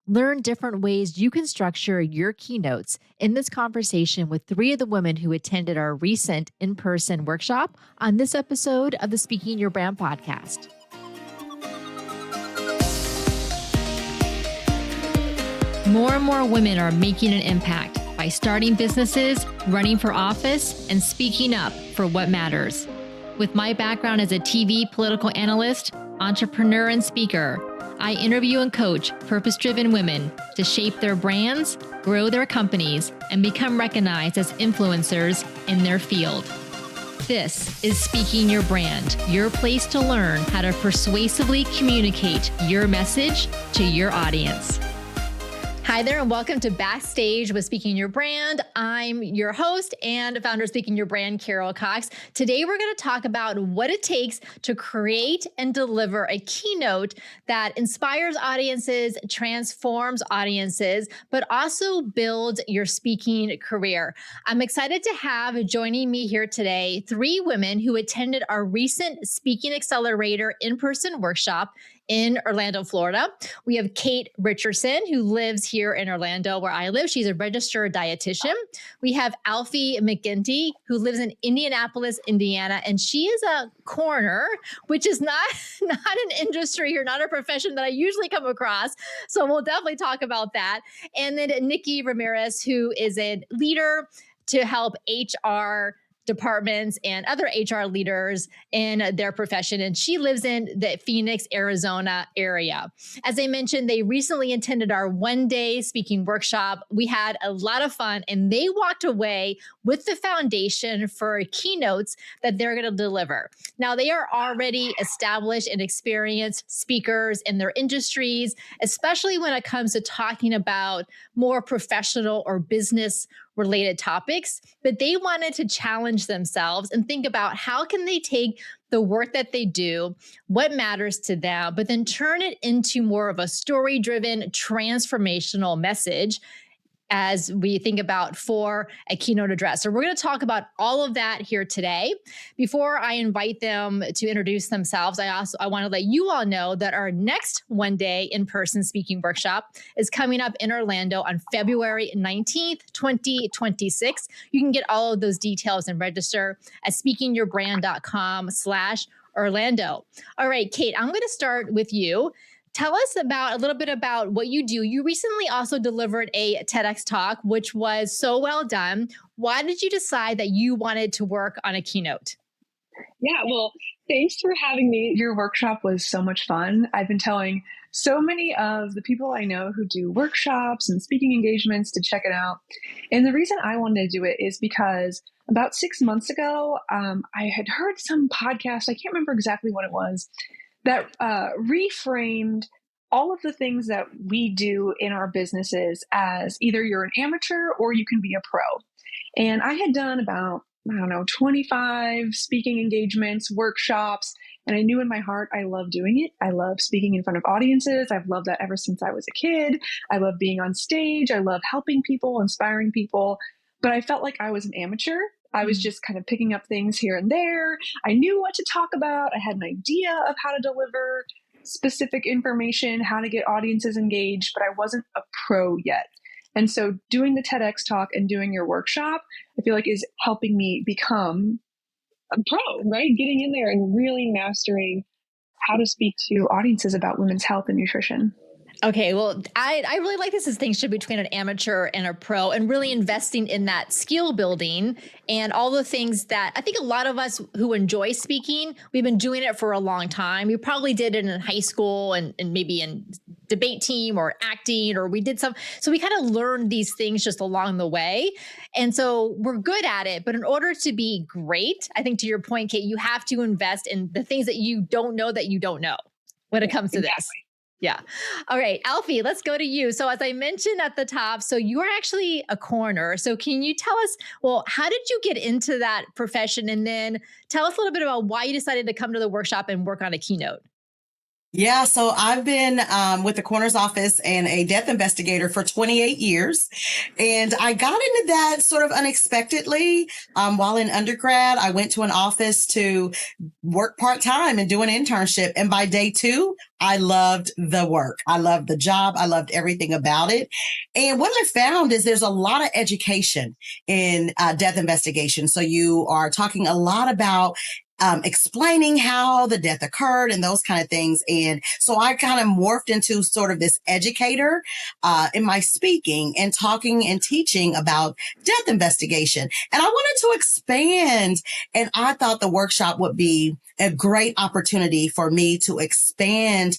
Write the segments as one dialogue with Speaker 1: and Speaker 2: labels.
Speaker 1: Learn different ways you can structure your keynotes in this conversation with three of the women who attended our recent in-person workshop on this episode of the Speaking Your Brand podcast. More and more women are making an impact by starting businesses, running for office, and speaking up for what matters. With my background as a TV political analyst, entrepreneur, and speaker, I interview and coach purpose-driven women to shape their brands, grow their companies, and become recognized as influencers in their field. This is Speaking Your Brand, your place to learn how to persuasively communicate your message to your audience. Hi there, and welcome to Backstage with Speaking Your Brand. I'm your host and founder of Speaking Your Brand, Carol Cox. Today, we're going to talk about what it takes to create and deliver a keynote that inspires audiences, transforms audiences, but also builds your speaking career. I'm excited to have joining me here today three women who attended our recent Speaking Accelerator in-person workshop in Orlando, Florida. We have Kait Richardson, who lives here in Orlando, where I live. She's a registered dietitian. We have Alfie McGinty, who lives in Indianapolis, Indiana, and she is a coroner, which is not an industry or not a profession that I usually come across. So we'll definitely talk about that. And then Niki Ramirez, who is a leader to help HR departments and other HR leaders in their profession. And she lives in the Phoenix, Arizona area. As I mentioned, they recently attended our one-day speaking workshop. We had a lot of fun, and they walked away with the foundation for keynotes that they're going to deliver. Now, they are already established and experienced speakers in their industries, especially when it comes to talking about more professional or business related topics, but they wanted to challenge themselves and think about how can they take the work that they do, what matters to them, but then turn it into more of a story-driven, transformational message as we think about for a keynote address. So we're going to talk about all of that here today. Before I invite them to introduce themselves, I want to let you all know that our next one-day in-person speaking workshop is coming up in Orlando on February 19th, 2026. You can get all of those details and register at speakingyourbrand.com/Orlando. All right, Kait, I'm going to start with you. Tell us a little bit about what you do. You recently also delivered a TEDx talk, which was so well done. Why did you decide that you wanted to work on a keynote?
Speaker 2: Yeah, well, thanks for having me. Your workshop was so much fun. I've been telling so many of the people I know who do workshops and speaking engagements to check it out. And the reason I wanted to do it is because about 6 months ago, I had heard some podcast, I can't remember exactly what it was, that reframed all of the things that we do in our businesses as either you're an amateur or you can be a pro. And I had done about, 25 speaking engagements, workshops, and I knew in my heart I love doing it. I love speaking in front of audiences. I've loved that ever since I was a kid. I love being on stage. I love helping people, inspiring people. But I felt like I was an amateur. I was just kind of picking up things here and there. I knew what to talk about. I had an idea of how to deliver specific information, how to get audiences engaged, but I wasn't a pro yet. And so doing the TEDx talk and doing your workshop, I feel like is helping me become a pro, right? Getting in there and really mastering how to speak to audiences about women's health and nutrition.
Speaker 1: Okay, well, I really like this distinction between an amateur and a pro and really investing in that skill building and all the things that I think a lot of us who enjoy speaking, we've been doing it for a long time. We probably did it in high school and maybe in debate team or acting, or we did some. So we kind of learned these things just along the way. And so we're good at it. But in order to be great, I think to your point, Kait, you have to invest in the things that you don't know when it comes to this. Yeah. All right, Alfie, let's go to you. So as I mentioned at the top, so you are actually a coroner. So can you tell us, well, how did you get into that profession? And then tell us a little bit about why you decided to come to the workshop and work on a keynote.
Speaker 3: Yeah, so I've been with the coroner's office and a death investigator for 28 years. And I got into that sort of unexpectedly. While in undergrad, I went to an office to work part time and do an internship. And by day two, I loved the work. I loved the job. I loved everything about it. And what I found is there's a lot of education in death investigation. So you are talking a lot about explaining how the death occurred and those kind of things. And so I kind of morphed into sort of this educator in my speaking and talking and teaching about death investigation. And I wanted to expand, and I thought the workshop would be a great opportunity for me to expand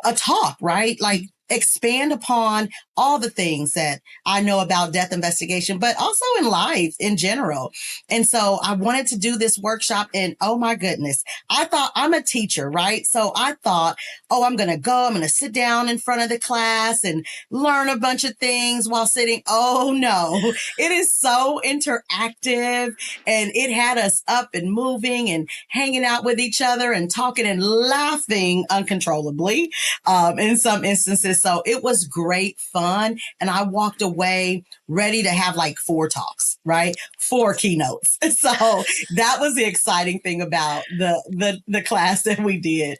Speaker 3: a talk, right? Like expand upon all the things that I know about death investigation, but also in life in general. And so I wanted to do this workshop, and oh my goodness, I thought, I'm a teacher, right? So I thought, oh, I'm going to sit down in front of the class and learn a bunch of things while sitting. Oh no, it is so interactive, and it had us up and moving and hanging out with each other and talking and laughing uncontrollably in some instances. So it was great fun. And I walked away ready to have like 4 talks, right? 4 keynotes. So that was the exciting thing about the class that we did.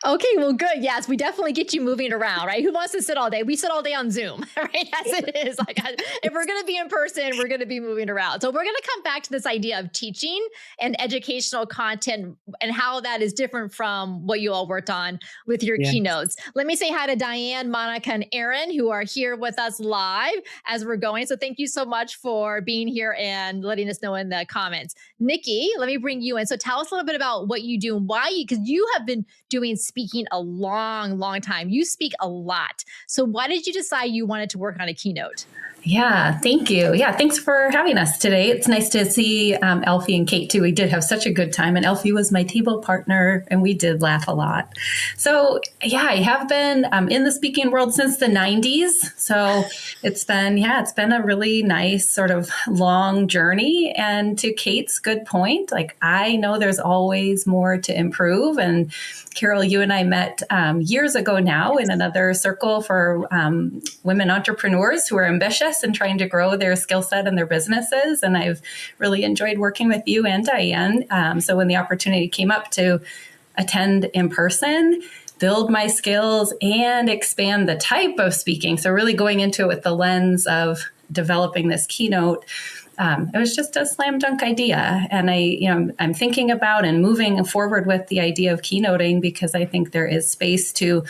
Speaker 1: Okay, well, good. Yes, we definitely get you moving around, right? Who wants to sit all day? We sit all day on Zoom, right? As it is. Like, if we're going to be in person, we're going to be moving around. So we're going to come back to this idea of teaching and educational content and how that is different from what you all worked on with your keynotes. Let me say hi to Diane, Monica, and Aaron, who are here with us live as we're going. So thank you so much for being here and letting us know in the comments. Niki, let me bring you in. So tell us a little bit about what you do and why because you have been doing speaking a long time. You speak a lot. So why did you decide you wanted to work on a keynote?
Speaker 4: Yeah, thank you. Yeah, thanks for having us today. It's nice to see Alfie and Kate too. We did have such a good time, and Alfie was my table partner, and we did laugh a lot. So yeah, I have been in the speaking world since the 90s. So it's been a really nice sort of long journey. And to Kate's good point, like I know there's always more to improve. And Carol, you and I met years ago now in another circle for women entrepreneurs who are ambitious and trying to grow their skill set and their businesses. And I've really enjoyed working with you and Diane. So when the opportunity came up to attend in person, build my skills and expand the type of speaking, so really going into it with the lens of developing this keynote, it was just a slam dunk idea. And I'm thinking about and moving forward with the idea of keynoting because I think there is space to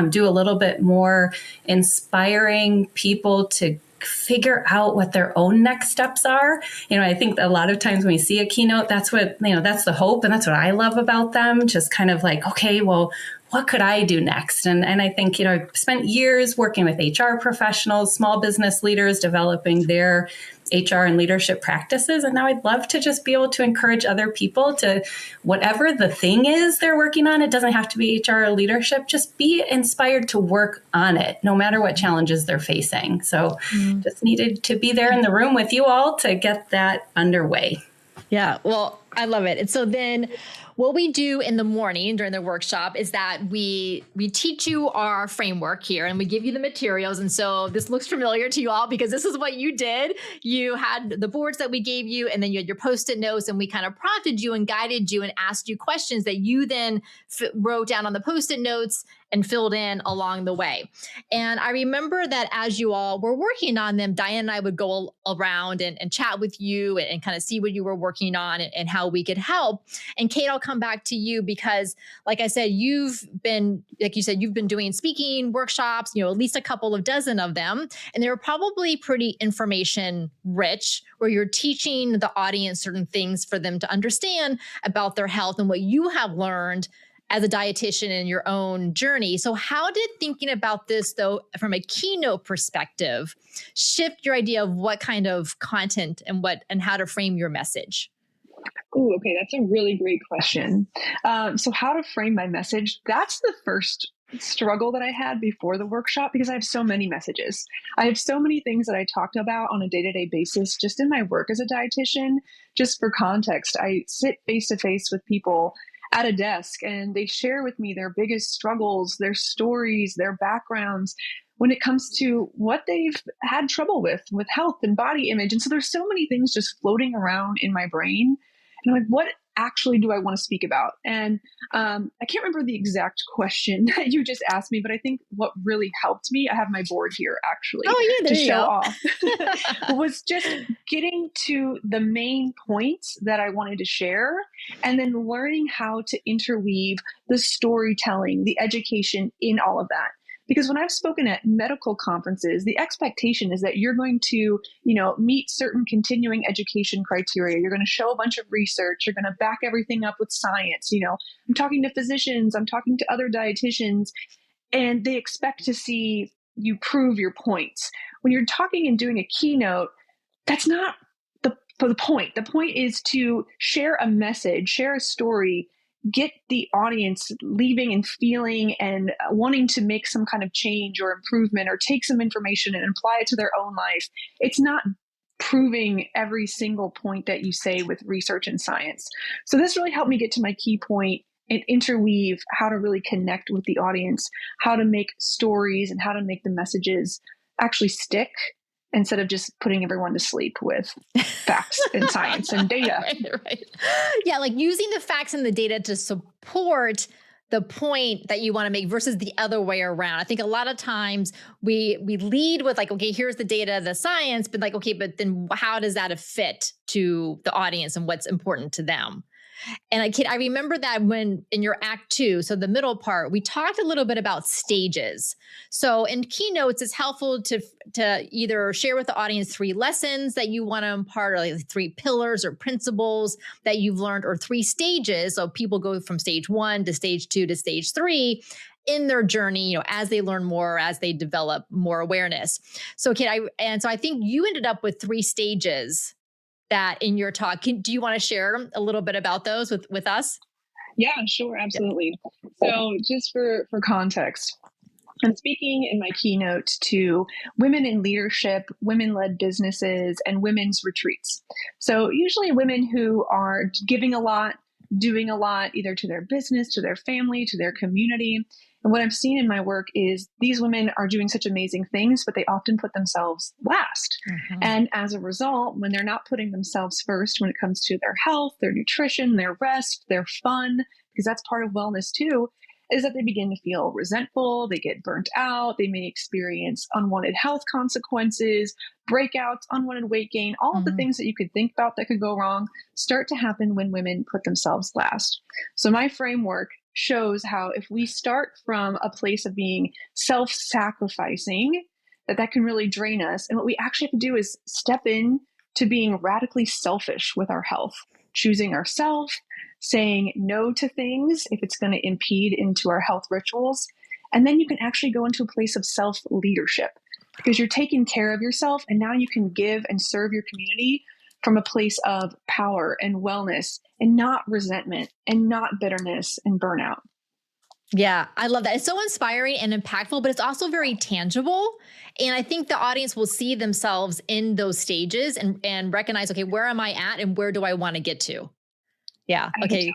Speaker 4: do a little bit more inspiring people to figure out what their own next steps are. I think a lot of times when we see a keynote, that's what, that's the hope. And that's what I love about them. Just kind of like, okay, well, what could I do next? And I think, I've spent years working with HR professionals, small business leaders, developing their HR and leadership practices. And now I'd love to just be able to encourage other people to, whatever the thing is they're working on, it doesn't have to be HR or leadership, just be inspired to work on it, no matter what challenges they're facing. So just needed to be there in the room with you all to get that underway.
Speaker 1: Yeah, well, I love it. And so then what we do in the morning during the workshop is that we teach you our framework here and we give you the materials. And so this looks familiar to you all because this is what you did. You had the boards that we gave you and then you had your Post-it notes and we kind of prompted you and guided you and asked you questions that you then wrote down on the Post-it notes and filled in along the way. And I remember that as you all were working on them, Diane and I would go around and chat with you and kind of see what you were working on and how we could help. And Kate, I'll come back to you because, like I said, you've been doing speaking workshops, at least a couple of dozen of them. And they were probably pretty information rich where you're teaching the audience certain things for them to understand about their health and what you have learned as a dietitian in your own journey. So how did thinking about this, though, from a keynote perspective, shift your idea of what kind of content and how to frame your message?
Speaker 2: Oh, okay. That's a really great question. So how to frame my message, that's the first struggle that I had before the workshop because I have so many messages. I have so many things that I talk about on a day-to-day basis just in my work as a dietitian. Just for context, I sit face-to-face with people at a desk and they share with me their biggest struggles, their stories, their backgrounds when it comes to what they've had trouble with health and body image. And so there's so many things just floating around in my brain. And I'm like, what actually do I want to speak about? And I can't remember the exact question that you just asked me, but I think what really helped me, I have my board here actually to show off, was just getting to the main points that I wanted to share and then learning how to interweave the storytelling, the education in all of that. Because when I've spoken at medical conferences, the expectation is that you're going to, meet certain continuing education criteria. You're going to show a bunch of research. You're going to back everything up with science. I'm talking to physicians. I'm talking to other dietitians, and they expect to see you prove your points. When you're talking and doing a keynote, that's not the point. The point is to share a message, share a story, get the audience leaving and feeling and wanting to make some kind of change or improvement or take some information and apply it to their own life. It's not proving every single point that you say with research and science. So this really helped me get to my key point and interweave how to really connect with the audience, how to make stories and how to make the messages actually stick instead of just putting everyone to sleep with facts and science and data.
Speaker 1: Right. Yeah, like using the facts and the data to support the point that you want to make versus the other way around. I think a lot of times we lead with like, okay, here's the data, the science, but like, okay, but then how does that fit to the audience and what's important to them? And I remember that when in your act 2, so the middle part, we talked a little bit about stages. So in keynotes, it's helpful to either share with the audience 3 lessons that you want to impart, or like 3 pillars or principles that you've learned, or 3 stages. So people go from stage 1 to stage 2 to stage 3 in their journey, as they learn more, as they develop more awareness. So Kait, so I think you ended up with 3 stages that in your talk. Do you want to share a little bit about those with us?
Speaker 2: Yeah, sure. Absolutely. So just for context, I'm speaking in my keynote to women in leadership, women-led businesses, and women's retreats. So usually women who are giving a lot, doing a lot, either to their business, to their family, to their community. And what I've seen in my work is these women are doing such amazing things, but they often put themselves last. Mm-hmm. And as a result, when they're not putting themselves first when it comes to their health, their nutrition, their rest, their fun, because that's part of wellness too, is that they begin to feel resentful, they get burnt out, they may experience unwanted health consequences, breakouts, unwanted weight gain, all of the things that you could think about that could go wrong start to happen when women put themselves last. So my framework shows how if we start from a place of being self-sacrificing, that can really drain us. And what we actually have to do is step in to being radically selfish with our health, choosing ourselves, saying no to things if it's going to impede into our health rituals. And then you can actually go into a place of self-leadership because you're taking care of yourself, and now you can give and serve your community from a place of power and wellness and not resentment and not bitterness and burnout.
Speaker 1: Yeah, I love that. It's so inspiring and impactful, but it's also very tangible. And I think the audience will see themselves in those stages and recognize, okay, where am I at and where do I want to get to? Yeah. Okay.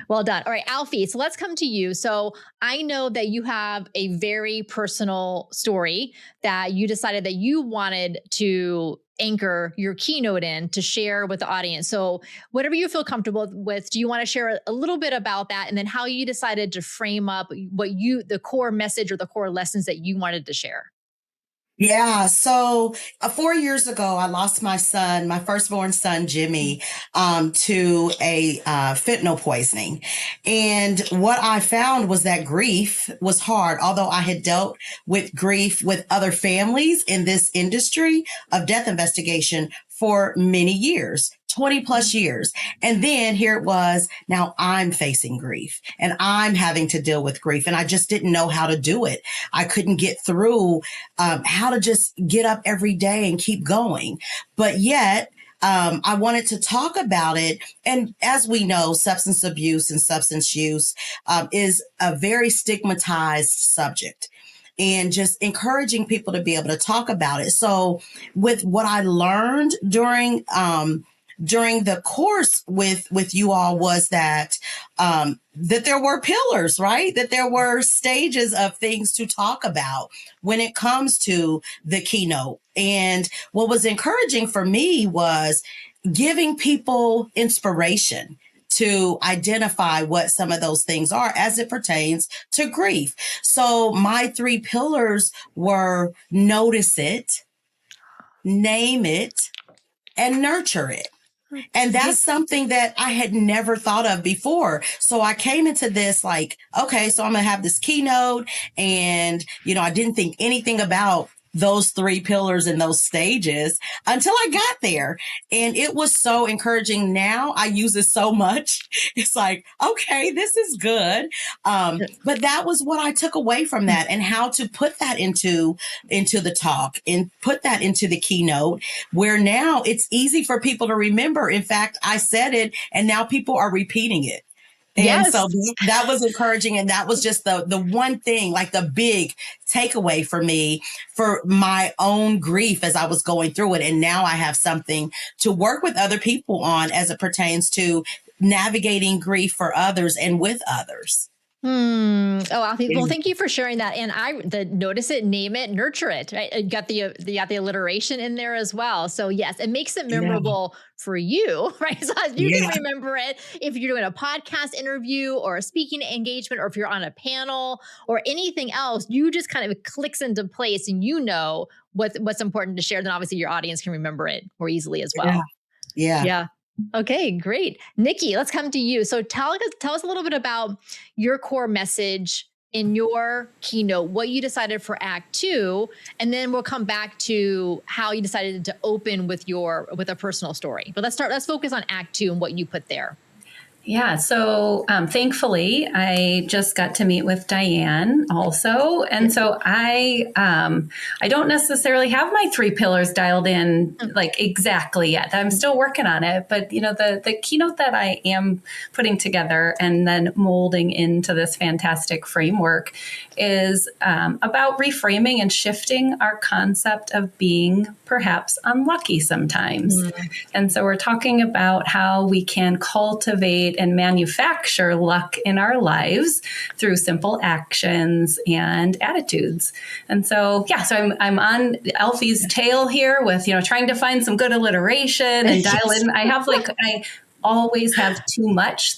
Speaker 1: Well done. All right, Alfie. So let's come to you. So I know that you have a very personal story that you decided that you wanted to anchor your keynote in to share with the audience. So whatever you feel comfortable with, do you want to share a little bit about that and then how you decided to frame up the core message or the core lessons that you wanted to share?
Speaker 3: Yeah. So 4 years ago, I lost my son, my firstborn son, Jimmy, to a fentanyl poisoning. And what I found was that grief was hard. Although I had dealt with grief with other families in this industry of death investigation for many years, 20 plus years. And then here it was, now I'm facing grief and I'm having to deal with grief. And I just didn't know how to do it. I couldn't get through how to just get up every day and keep going. But yet, I wanted to talk about it. And as we know, substance abuse and substance use is a very stigmatized subject. And just encouraging people to be able to talk about it. So with what I learned during during the course with you all was that that there were pillars, right? That there were stages of things to talk about when it comes to the keynote. And what was encouraging for me was giving people inspiration to identify what some of those things are as it pertains to grief. So my 3 pillars were notice it, name it, and nurture it. And that's something that I had never thought of before. So I came into this like, okay, so I'm going to have this keynote. And, I didn't think anything about those 3 pillars and those stages until I got there. And it was so encouraging. Now I use it so much. It's like, okay, this is good. But that was what I took away from that, and how to put that into the talk and put that into the keynote, where now it's easy for people to remember. In fact, I said it and now people are repeating it. And so that was encouraging. And that was just the one thing, like the big takeaway for me for my own grief as I was going through it. And now I have something to work with other people on as it pertains to navigating grief for others and with others.
Speaker 1: Oh, Alfie, well, thank you for sharing that. And the notice it, name it, nurture it. Right? You got the alliteration in there as well. So yes, it makes it memorable for you, right? So you can remember it if you're doing a podcast interview or a speaking engagement, or if you're on a panel or anything else, you just kind of clicks into place and what's important to share. Then obviously your audience can remember it more easily as well. Yeah. Okay, great. Niki, let's come to you. So tell us a little bit about your core message in your keynote, what you decided for Act 2, and then we'll come back to how you decided to open with a personal story. But let's focus on Act 2 and what you put there.
Speaker 4: Yeah. So thankfully, I just got to meet with Diane also. And so I don't necessarily have my 3 pillars dialed in like exactly yet. I'm still working on it. But, the keynote that I am putting together and then molding into this fantastic framework is about reframing and shifting our concept of being perhaps unlucky sometimes. And so we're talking about how we can cultivate and manufacture luck in our lives through simple actions and attitudes. And so, so I'm on Alfie's tail here with, trying to find some good alliteration and dial in. I always have too much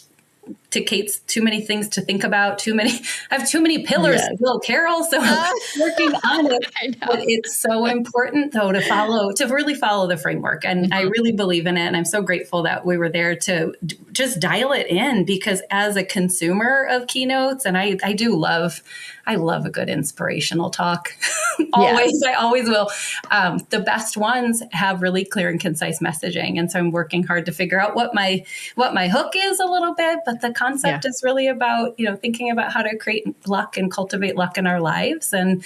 Speaker 4: to Kate's too many things to think about, I have too many pillars still, Carol. So I'm working on it. But it's so important though to really follow the framework. And I really believe in it. And I'm so grateful that we were there to just dial it in, because as a consumer of keynotes, and I love a good inspirational talk. Always, I always will. The best ones have really clear and concise messaging. And so I'm working hard to figure out what my hook is a little bit, but the concept is really about, thinking about how to create luck and cultivate luck in our lives. And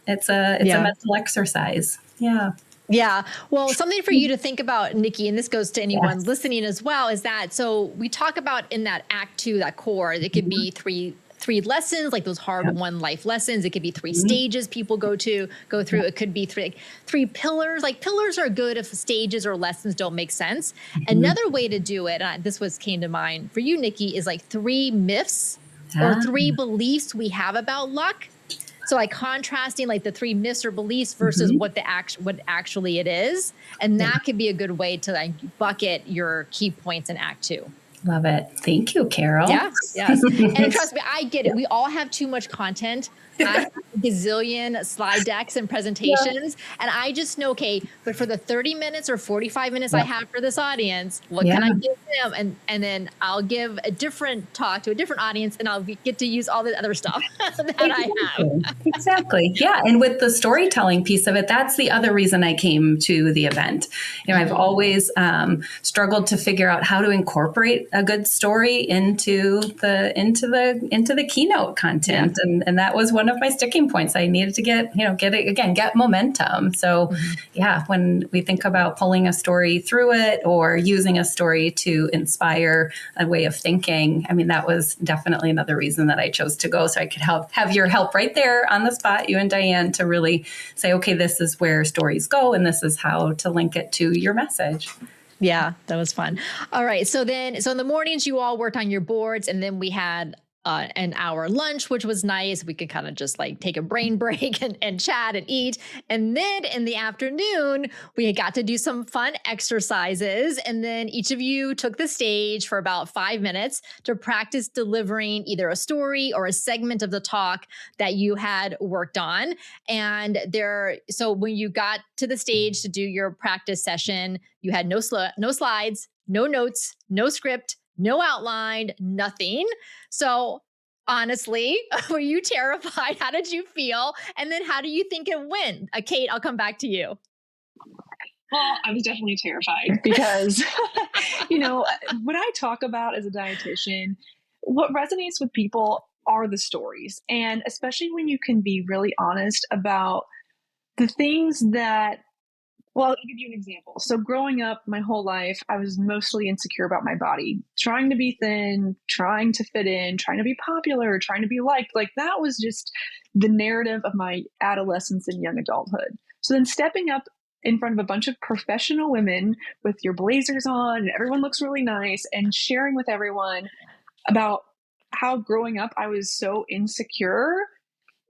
Speaker 4: it's a mental exercise. Yeah.
Speaker 1: Yeah. Well, something for you to think about, Niki, and this goes to anyone listening as well, is that, so we talk about in that Act 2, that core, it could be three lessons, like those hard won life lessons. It could be 3 stages people go through. It could be three pillars. Like pillars are good if stages or lessons don't make sense. Another way to do it, came to mind for you, Niki, is like 3 myths or 3 beliefs we have about luck. So like contrasting like the 3 myths or beliefs versus what actually it is. And that could be a good way to like bucket your key points in Act 2.
Speaker 4: Love it. Thank you, Carol.
Speaker 1: Yes. And trust me, I get it. We all have too much content. I have a gazillion slide decks and presentations. And I just know, okay, but for the 30 minutes or 45 minutes I have for this audience, what can I give them? And then I'll give a different talk to a different audience, and I'll get to use all the other stuff that I have.
Speaker 4: Exactly. Yeah. And with the storytelling piece of it, that's the other reason I came to the event. I've always struggled to figure out how to incorporate a good story into the keynote content. And that was one of my sticking points. I needed to get momentum. So when we think about pulling a story through it or using a story to inspire a way of thinking, that was definitely another reason that I chose to go. So I could have your help right there on the spot, you and Diane, to really say, okay, this is where stories go and this is how to link it to your message.
Speaker 1: Yeah, that was fun. All right. So in the mornings, you all worked on your boards, and then we had an hour lunch, which was nice. We could kind of just like take a brain break and chat and eat. And then in the afternoon, we got to do some fun exercises. And then each of you took the stage for about 5 minutes to practice delivering either a story or a segment of the talk that you had worked on. So when you got to the stage to do your practice session, you had no slides, no notes, no script, no outline, nothing. So honestly, were you terrified? How did you feel? And then how do you think it went? Kate, I'll come back to you.
Speaker 2: Well, I was definitely terrified because, what I talk about as a dietitian, what resonates with people are the stories. And especially when you can be really honest about the things that, well, I'll give you an example. So growing up my whole life, I was mostly insecure about my body, trying to be thin, trying to fit in, trying to be popular, trying to be liked. Like that was just the narrative of my adolescence and young adulthood. So then stepping up in front of a bunch of professional women with your blazers on and everyone looks really nice and sharing with everyone about how growing up I was so insecure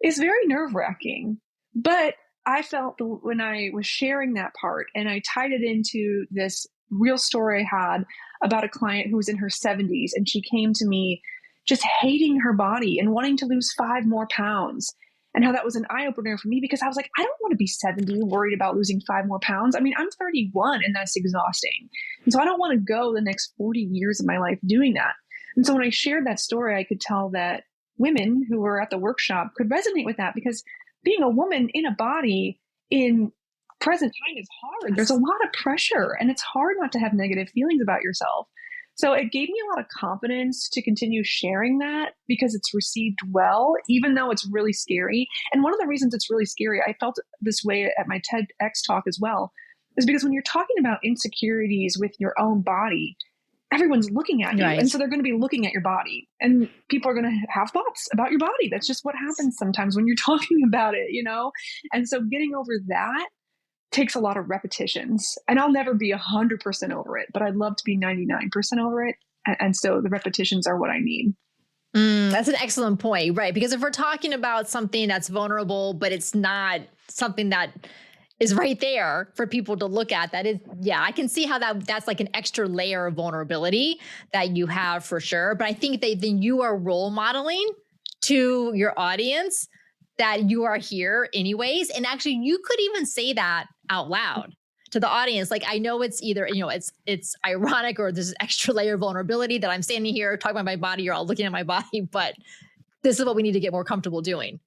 Speaker 2: is very nerve-wracking. But I felt when I was sharing that part and I tied it into this real story I had about a client who was in her 70s and she came to me just hating her body and wanting to lose 5 more pounds, and how that was an eye-opener for me because I was like, I don't want to be 70 worried about losing 5 more pounds. I mean, I'm 31 and that's exhausting. And so I don't want to go the next 40 years of my life doing that. And so when I shared that story, I could tell that women who were at the workshop could resonate with that because being a woman in a body in present time is hard. There's a lot of pressure and it's hard not to have negative feelings about yourself. So it gave me a lot of confidence to continue sharing that because it's received well, even though it's really scary. And one of the reasons it's really scary, I felt this way at my TEDx talk as well, is because when you're talking about insecurities with your own body, everyone's looking at you. Right. And so they're going to be looking at your body and people are going to have thoughts about your body. That's just what happens sometimes when you're talking about it, And so getting over that takes a lot of repetitions, and I'll never be 100% over it, but I'd love to be 99% over it. And so the repetitions are what I need.
Speaker 1: That's an excellent point, right? Because if we're talking about something that's vulnerable, but it's not something that is right there for people to look at, that is, yeah, I can see how that's like an extra layer of vulnerability that you have for sure. But I think then you are role modeling to your audience that you are here anyways. And actually you could even say that out loud to the audience. Like, I know it's either, it's ironic or there's an extra layer of vulnerability that I'm standing here talking about my body, you're all looking at my body, but this is what we need to get more comfortable doing.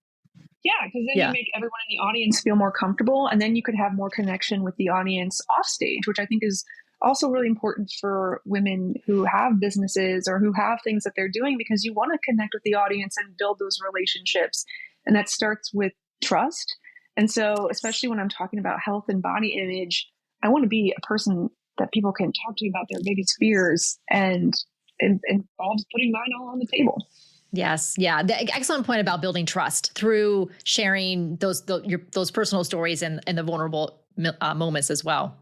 Speaker 2: Yeah, because then you make everyone in the audience feel more comfortable, and then you could have more connection with the audience off stage, which I think is also really important for women who have businesses or who have things that they're doing, because you want to connect with the audience and build those relationships. And that starts with trust. And so, especially when I'm talking about health and body image, I want to be a person that people can talk to about their biggest fears, and involves putting mine all on the table.
Speaker 1: Yes. Yeah. The excellent point about building trust through sharing those personal stories and the vulnerable moments as well.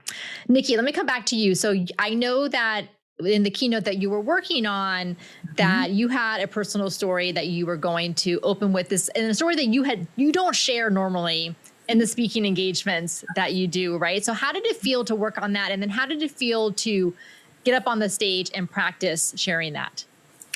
Speaker 1: Niki, let me come back to you. So I know that in the keynote that you were working on, that you had a personal story that you were going to open with this, and a story that you don't share normally in the speaking engagements that you do, right? So how did it feel to work on that? And then how did it feel to get up on the stage and practice sharing that?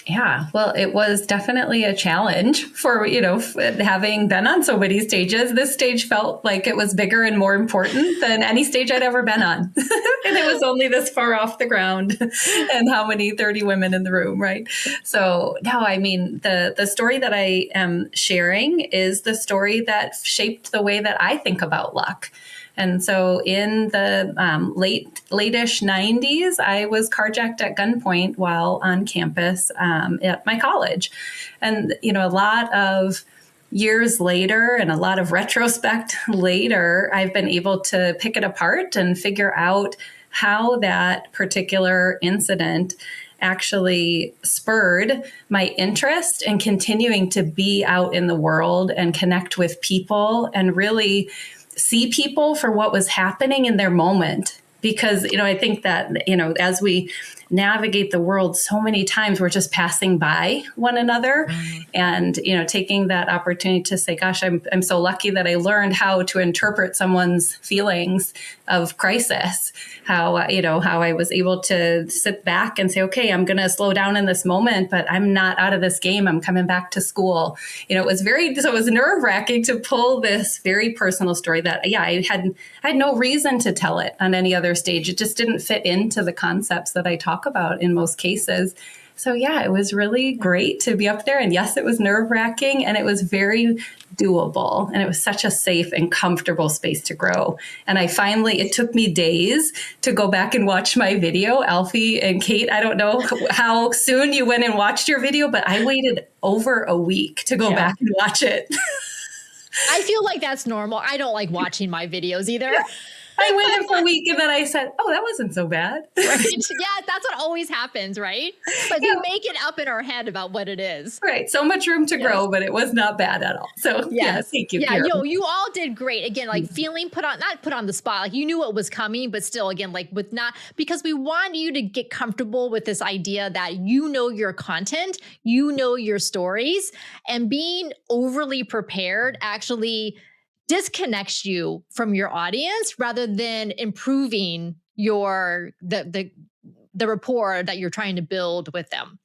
Speaker 4: Yeah, well, it was definitely a challenge for, having been on so many stages. This stage felt like it was bigger and more important than any stage I'd ever been on. And it was only this far off the ground and how many 30 women in the room, right? So no, I mean, the story that I am sharing is the story that shaped the way that I think about luck. And so in the late-ish 90s, I was carjacked at gunpoint while on campus at my college. And, a lot of years later and a lot of retrospect later, I've been able to pick it apart and figure out how that particular incident actually spurred my interest in continuing to be out in the world and connect with people and really see people for what was happening in their moment because, I think that, as we navigate the world, so many times we're just passing by one another and, taking that opportunity to say, gosh, I'm so lucky that I learned how to interpret someone's feelings of crisis, how I was able to sit back and say, okay, I'm going to slow down in this moment, but I'm not out of this game. I'm coming back to school. It was nerve wracking to pull this very personal story that, I had no reason to tell it on any other stage. It just didn't fit into the concepts that I talk about in most cases. So it was really great to be up there. And yes, it was nerve wracking and it was very doable. And it was such a safe and comfortable space to grow. And it took me days to go back and watch my video. Alfie and Kait, I don't know how soon you went and watched your video, but I waited over a week to go back and watch it.
Speaker 1: I feel like that's normal. I don't like watching my videos either.
Speaker 4: I waited for a week and then I said, oh, that wasn't so bad.
Speaker 1: Right? Yeah, that's what always happens, right? Like we make it up in our head about what it is.
Speaker 4: Right. So much room to grow, but it was not bad at all. So thank you.
Speaker 1: Yeah, you all did great. Again, like feeling not put on the spot. Like you knew what was coming, but still, again, like because we want you to get comfortable with this idea that your content, your stories, and being overly prepared actually disconnects you from your audience rather than improving the rapport that you're trying to build with them.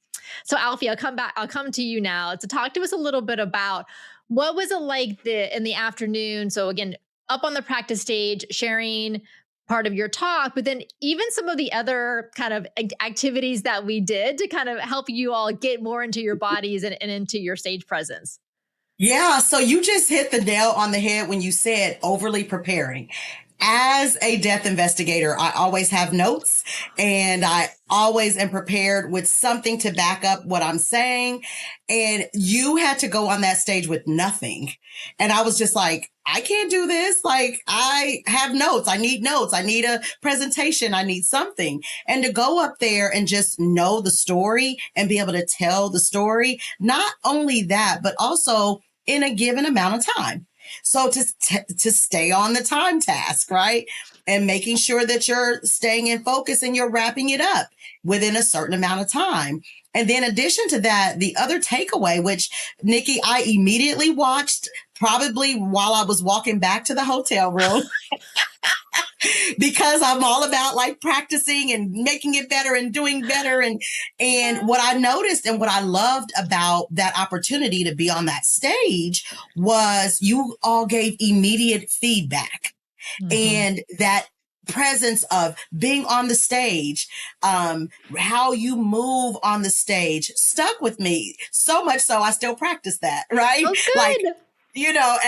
Speaker 1: So Alfie, I'll come to you now to talk to us a little bit about what was it like in the afternoon. So again, up on the practice stage, sharing part of your talk, but then even some of the other kind of activities that we did to kind of help you all get more into your bodies and into your stage presence.
Speaker 3: Yeah, so you just hit the nail on the head when you said overly preparing. As a death investigator, I always have notes and I always am prepared with something to back up what I'm saying. And you had to go on that stage with nothing. And I was just like, I can't do this. Like, I have notes. I need notes. I need a presentation. I need something. And to go up there and just know the story and be able to tell the story, not only that, but also in a given amount of time. So to stay on the time task, right? And making sure that you're staying in focus and you're wrapping it up within a certain amount of time. And then in addition to that, the other takeaway, which Niki, I immediately watched probably while I was walking back to the hotel room. Because I'm all about like practicing and making it better and doing better. And what I noticed and what I loved about that opportunity to be on that stage was you all gave immediate feedback. And that presence of being on the stage, how you move on the stage stuck with me so much so I still practice that, right?
Speaker 1: Oh, good.
Speaker 3: Like,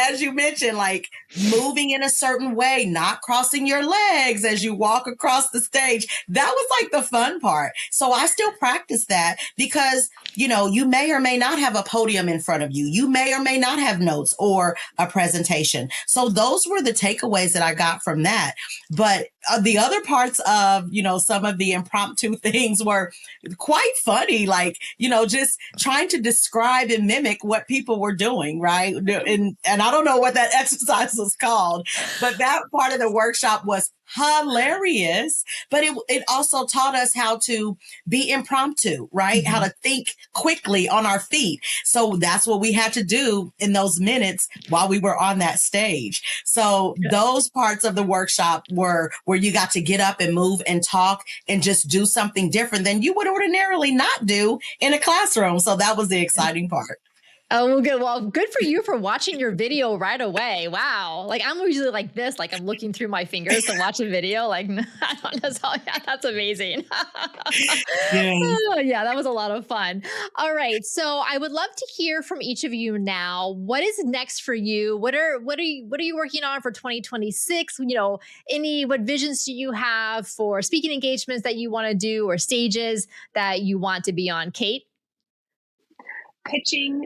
Speaker 3: as you mentioned, like moving in a certain way, not crossing your legs as you walk across the stage. That was like the fun part. So I still practice that because, you may or may not have a podium in front of you. You may or may not have notes or a presentation. So those were the takeaways that I got from that. But the other parts of, some of the impromptu things were quite funny, like, just trying to describe and mimic what people were doing, right? And I don't know what that exercise was called, but that part of the workshop was hilarious, but it also taught us how to be impromptu, right? How to think quickly on our feet. So that's what we had to do in those minutes while we were on that stage. So those parts of the workshop were where you got to get up and move and talk and just do something different than you would ordinarily not do in a classroom. So that was the exciting part.
Speaker 1: Oh, well, good. Well, good for you for watching your video right away. Wow. Like I'm usually like this, like I'm looking through my fingers to watch a video. Like, I don't know. So, yeah, that's amazing. Yeah, that was a lot of fun. All right. So I would love to hear from each of you now. What is next for you? What are you working on for 2026? What visions do you have for speaking engagements that you want to do or stages that you want to be on? Kait?
Speaker 2: Pitching.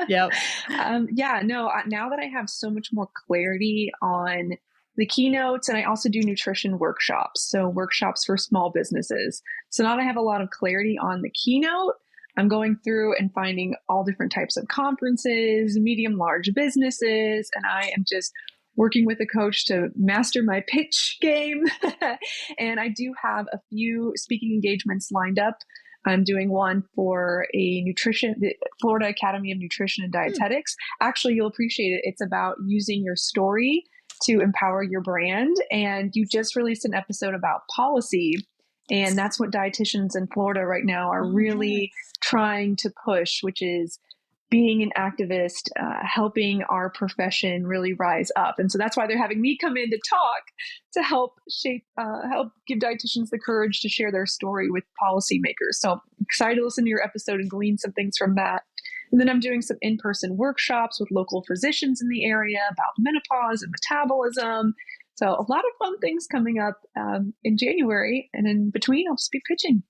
Speaker 1: Yep.
Speaker 2: Now that I have so much more clarity on the keynotes, and I also do nutrition workshops, so workshops for small businesses. So now that I have a lot of clarity on the keynote, I'm going through and finding all different types of conferences, medium, large businesses, and I am just working with a coach to master my pitch game. And I do have a few speaking engagements lined up. I'm doing one for the Florida Academy of Nutrition and Dietetics. Actually, you'll appreciate it. It's about using your story to empower your brand. And you just released an episode about policy. And that's what dietitians in Florida right now are really trying to push, which is being an activist, helping our profession really rise up. And so that's why they're having me come in to talk to help give dietitians the courage to share their story with policymakers. So I'm excited to listen to your episode and glean some things from that. And then I'm doing some in-person workshops with local physicians in the area about menopause and metabolism. So a lot of fun things coming up in January. And in between, I'll just be pitching.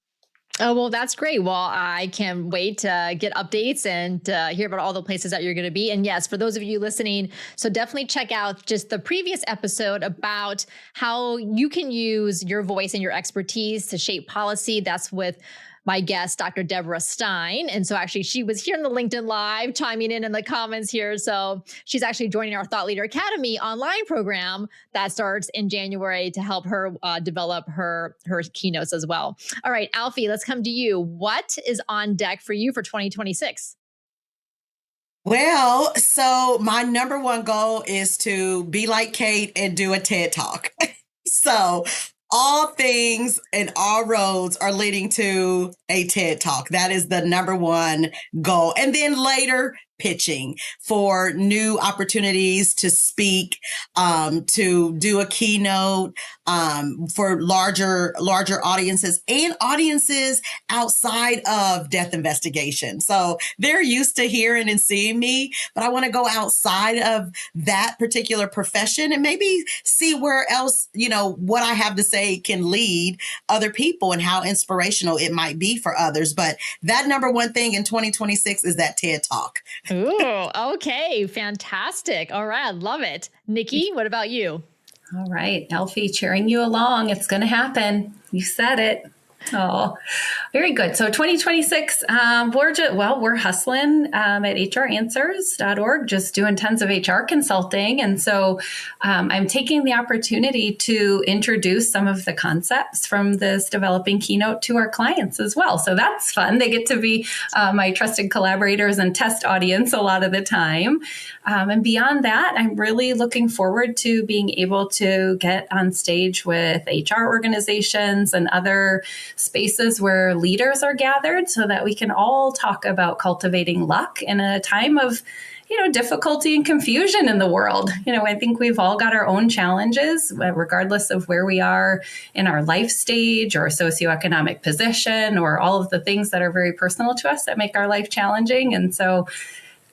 Speaker 1: Oh, well, that's great. Well, I can't wait to get updates and hear about all the places that you're going to be. And yes, for those of you listening, so definitely check out just the previous episode about how you can use your voice and your expertise to shape policy. That's with my guest, Dr. Deborah Stein. And so actually she was here in the LinkedIn Live chiming in the comments here. So she's actually joining our Thought Leader Academy online program that starts in January to help her develop her keynotes as well. All right, Alfie, let's come to you. What is on deck for you for 2026?
Speaker 3: Well, so my number one goal is to be like Kate and do a TED Talk. So all things and all roads are leading to a TED Talk. That is the number one goal. And then later, pitching for new opportunities to speak, to do a keynote, for larger audiences and audiences outside of death investigation. So they're used to hearing and seeing me, but I want to go outside of that particular profession and maybe see where else, what I have to say can lead other people and how inspirational it might be for others. But that number one thing in 2026 is that TED Talk.
Speaker 1: Ooh, okay. Fantastic. All right. I love it. Niki, what about you?
Speaker 4: All right, Alfie, cheering you along. It's going to happen. You said it. Oh, very good. So 2026, we're hustling at hranswers.org, just doing tons of HR consulting. And so I'm taking the opportunity to introduce some of the concepts from this developing keynote to our clients as well. So that's fun. They get to be my trusted collaborators and test audience a lot of the time. And beyond that, I'm really looking forward to being able to get on stage with HR organizations and other spaces where leaders are gathered so that we can all talk about cultivating luck in a time of, difficulty and confusion in the world. I think we've all got our own challenges, regardless of where we are in our life stage or socioeconomic position or all of the things that are very personal to us that make our life challenging. And so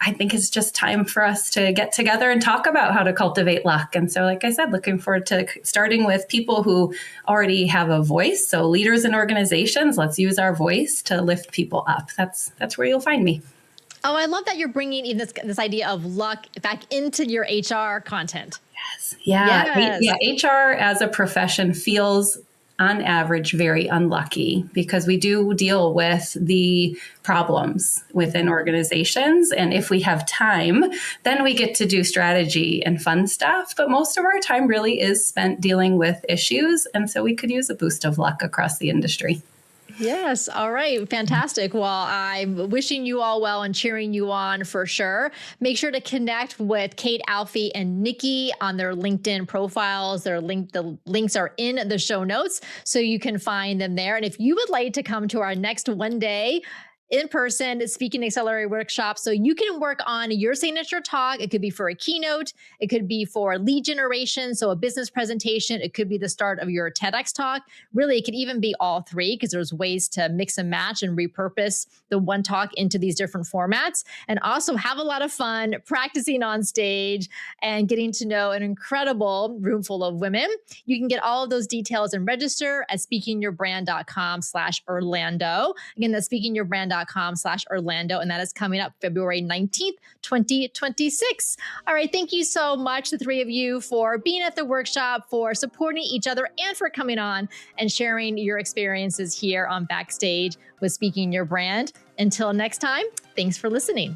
Speaker 4: I think it's just time for us to get together and talk about how to cultivate luck. And so, like I said, looking forward to starting with people who already have a voice. So leaders and organizations, let's use our voice to lift people up. That's where you'll find me.
Speaker 1: Oh, I love that you're bringing this idea of luck back into your HR content.
Speaker 4: Yes. Yeah. HR as a profession feels on average, very unlucky because we do deal with the problems within organizations. And if we have time, then we get to do strategy and fun stuff. But most of our time really is spent dealing with issues. And so we could use a boost of luck across the industry.
Speaker 1: Yes. All right. Fantastic. Well, I'm wishing you all well and cheering you on for sure. Make sure to connect with Kate, Alfie, and Niki on their LinkedIn profiles. The links are in the show notes, so you can find them there. And if you would like to come to our next one-day in-person speaking accelerator workshop, so you can work on your signature talk. It could be for a keynote. It could be for lead generation, so a business presentation. It could be the start of your TEDx talk. Really, it could even be all three because there's ways to mix and match and repurpose the one talk into these different formats, and also have a lot of fun practicing on stage and getting to know an incredible room full of women. You can get all of those details and register at speakingyourbrand.com/Orlando. Again, that's speakingyourbrand.com/Orlando. And that is coming up February 19th, 2026. All right. Thank you so much, the three of you, for being at the workshop, for supporting each other, and for coming on and sharing your experiences here on Backstage with Speaking Your Brand. Until next time, thanks for listening.